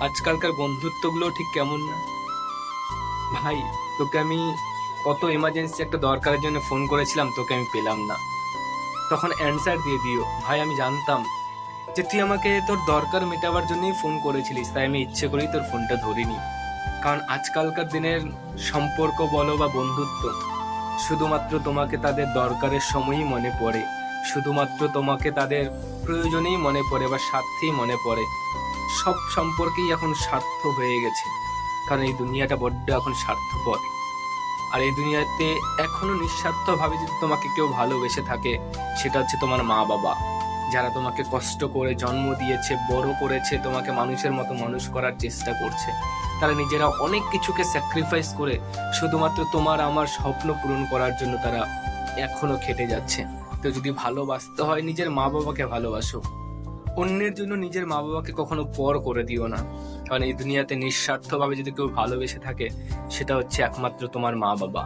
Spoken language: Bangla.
আজকালকার বন্ধুত্বগুলো ঠিক কেমন না ভাই। তোকে আমি কত এমার্জেন্সি একটা দরকারের জন্য ফোন করেছিলাম, তোকে আমি পেলাম না, তখন অ্যান্সার দিয়ে দিও। ভাই আমি জানতাম যে তুই আমাকে তোর দরকার মেটাবার জন্যই ফোন করেছিলিস, তাই আমি ইচ্ছে করেই তোর ফোনটা ধরিনি। কারণ আজকালকার দিনের সম্পর্ক বলো বা বন্ধুত্ব, শুধুমাত্র তোমাকে তাদের দরকারের সময়ই মনে পড়ে, শুধুমাত্র তোমাকে তাদের প্রয়োজনেই মনে পড়ে বা স্বার্থেই মনে পড়ে। সব সম্পর্কেই এখন স্বার্থ হয়ে গেছে, কারণ এই দুনিয়াটা বড্ড এখন স্বার্থপর। আর এই দুনিয়াতে এখনো নিঃস্বার্থভাবে যদি তোমাকে কেউ ভালোবেসে থাকে, সেটা হচ্ছে তোমার মা বাবা, যারা তোমাকে কষ্ট করে জন্ম দিয়েছে, বড় করেছে, তোমাকে মানুষের মতো মানুষ করার চেষ্টা করছে। তারা নিজেরা অনেক কিছুকে স্যাক্রিফাইস করে শুধুমাত্র তোমার আমার স্বপ্ন পূরণ করার জন্য তারা এখনো খেটে যাচ্ছে। তো যদি ভালোবাসতে হয়, নিজের মা বাবাকে ভালোবাসো। অন্যের জন্য নিজের মা বাবাকে কখনো পর করে দিও না। কারণ এই দুনিয়াতে নিঃস্বার্থভাবে যদি কেউ ভালোবেসে থাকে, সেটা হচ্ছে একমাত্র তোমার মা বাবা।